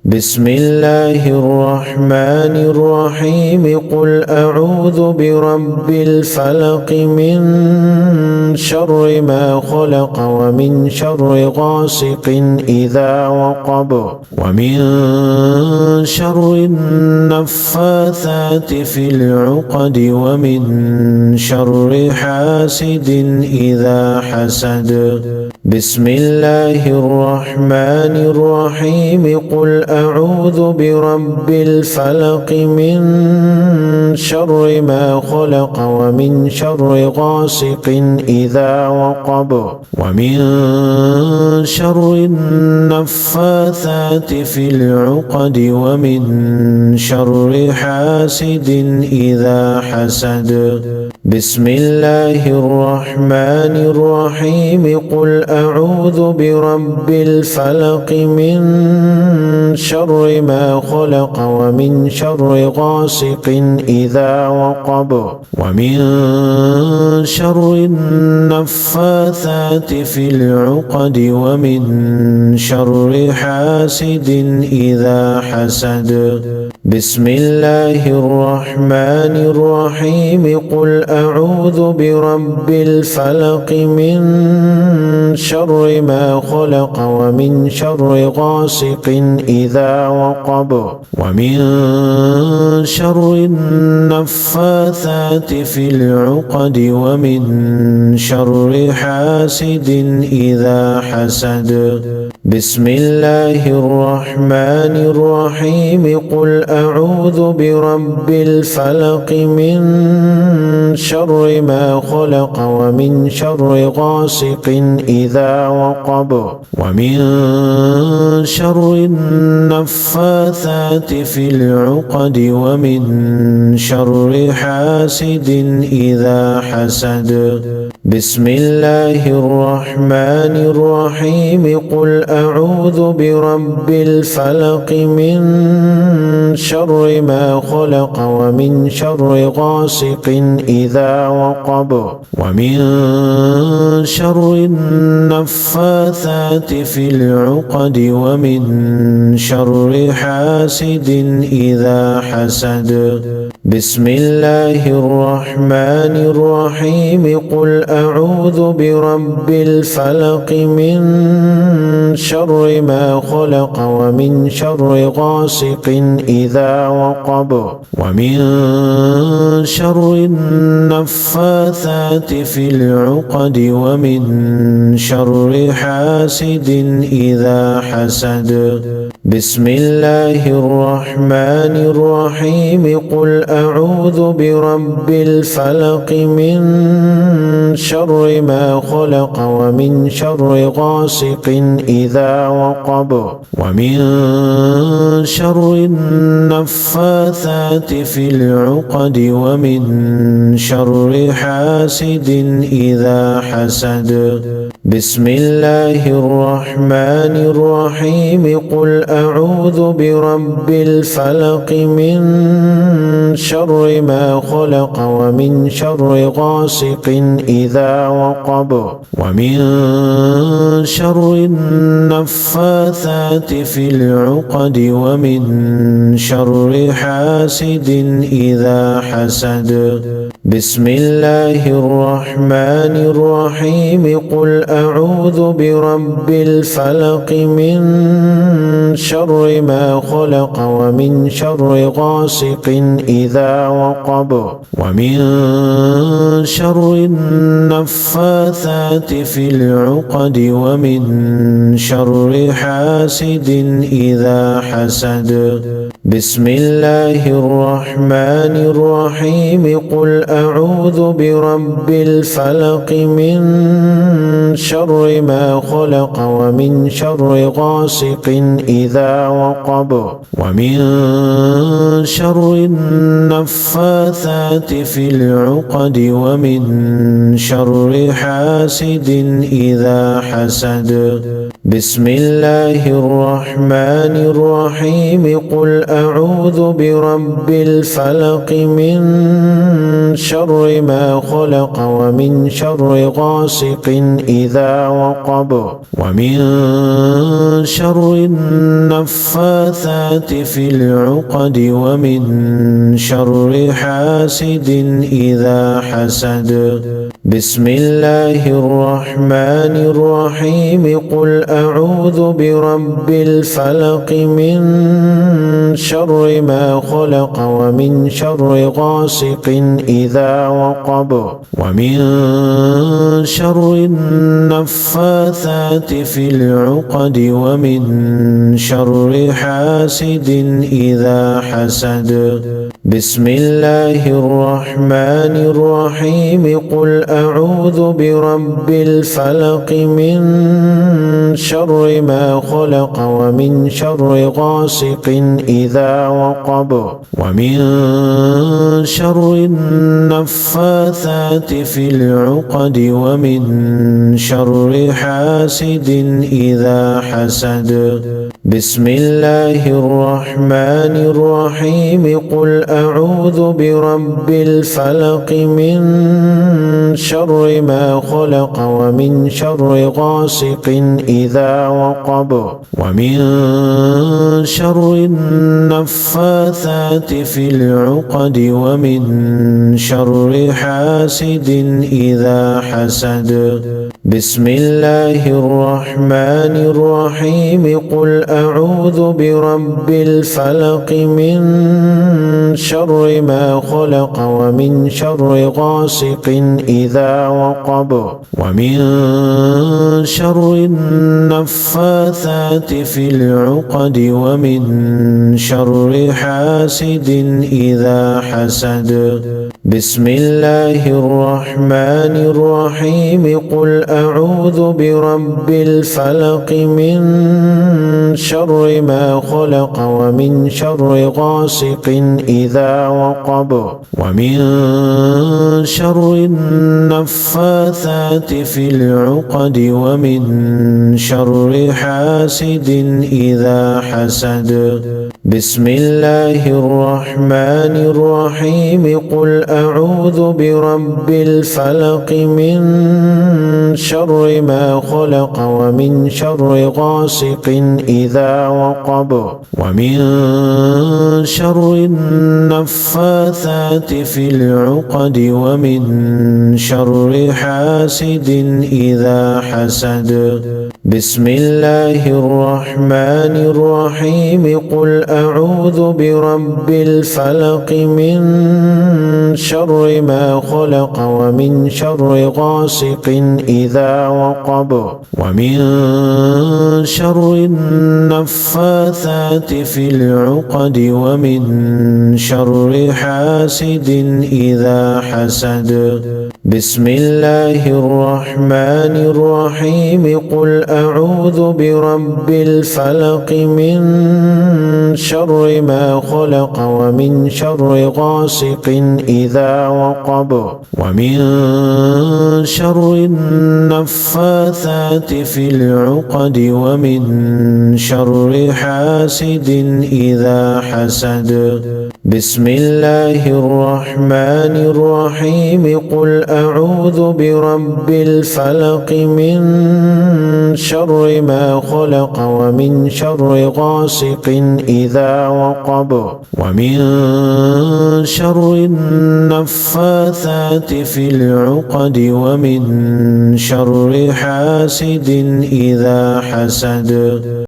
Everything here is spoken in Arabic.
بسم الله الرحمن الرحيم قل أعوذ برب الفلق من شر ما خلق ومن شر غاسق إذا وقب ومن شر النفاثات في العقد ومن شر حاسد إذا حسد بسم الله الرحمن الرحيم قل أعوذ برب الفلق من شر ما خلق ومن شر غاسق إذا وقب ومن شر النفاثات في العقد ومن شر حاسد إذا حسد بسم الله الرحمن الرحيم قل أعوذ برب الفلق من شر ما خلق ومن شر غاسق إذا وقب ومن شر النفاثات في العقد ومن شر حاسد إذا حسد بسم الله الرحمن الرحيم قل أعوذ برب الفلق من شر ما خلق ومن شر غاسق إذا وقب ومن شر النفاثات في العقد ومن شر حاسد إذا حسد بسم الله الرحمن الرحيم قل أعوذ برب الفلق من شر ما خلق ومن شر غاسق إذا وقب ومن شر النفاثات في العقد ومن شر حاسد إذا حسد بسم الله الرحمن الرحيم قل أعوذ برب الفلق من شر ما خلق ومن شر غاسق إذا وقب ومن شر النفاثات في العقد ومن شر حاسد إذا حسد بسم الله الرحمن الرحيم قل أعوذ برب الفلق من شر ما خلق ومن شر غاسق إذا وقب ومن شر النفاثات في العقد ومن شر حاسد إذا حسد بسم الله الرحمن الرحيم قل أعوذ برب الفلق من شر ما خلق ومن شر غاسق إذا وقب ومن شر النفاثات في العقد ومن شر حاسد إذا حسد بسم الله الرحمن الرحيم قل أعوذ برب الفلق من شر ما خلق ومن شر غاسق إذا وقب ومن شر النفاثات في العقد ومن شر حاسد إذا حسد بسم الله الرحمن الرحيم قل أعوذ برب الفلق من شر ما خلق ومن شر غاسق إذا وقب ومن شر النفاثات في العقد ومن شر حاسد إذا حسد بسم الله الرحمن الرحيم قل أعوذ برب الفلق من شر ما خلق ومن شر غاسق إذا وقب ومن شر النفاثات في العقد ومن شر حاسد إذا حسد بسم الله الرحمن الرحيم قل أعوذ برب الفلق من شر ما خلق ومن شر غاسق إذا وقب ومن شر النفاثات في العقد ومن شر حاسد إذا حسد بسم الله الرحمن الرحيم قل أعوذ برب الفلق من شر ما خلق ومن شر غاسق إذا وقب ومن شر النفاثات في العقد ومن شر حاسد إذا حسد بسم الله الرحمن الرحيم قل أعوذ برب الفلق من شر ما خلق ومن شر غاسق إذا وقب ومن شر النفاثات في العقد ومن شر حاسد إذا حسد بسم الله الرحمن الرحيم قل أعوذ برب الفلق من شر ما خلق ومن شر غاسق إذا وقب ومن شر النفاثات في العقد ومن شر حاسد إذا حسد بسم الله الرحمن الرحيم قل أعوذ برب الفلق من شر ما خلق ومن شر غاسق إذا وقب ومن شر النفاثات في العقد ومن شر حاسد إذا حسد بسم الله الرحمن الرحيم قل أعوذ برب الفلق من شر ما خلق ومن شر غاسق إذا وقب ومن شر النفاثات في العقد ومن شر حاسد إذا حسد بسم الله الرحمن الرحيم قل أعوذ برب الفلق من شر ما خلق ومن شر غاسق إذا وقب ومن شر النفاثات في العقد ومن شر حاسد إذا حسد بسم الله الرحمن الرحيم قل أعوذ برب الفلق من شر ما خلق ومن شر غاسق إذا وقب ومن شر النفاثات في العقد ومن شر حاسد إذا حسد بسم الله الرحمن الرحيم قل أعوذ برب الفلق من شر ما خلق ومن شر غاسق إذا وقب ومن شر النفاثات في العقد ومن شر حاسد إذا حسد بسم الله الرحمن الرحيم قل أعوذ برب الفلق من شر ما خلق ومن شر غاسق إذا وقب ومن شر النفاثات في العقد ومن شر حاسد إذا حسد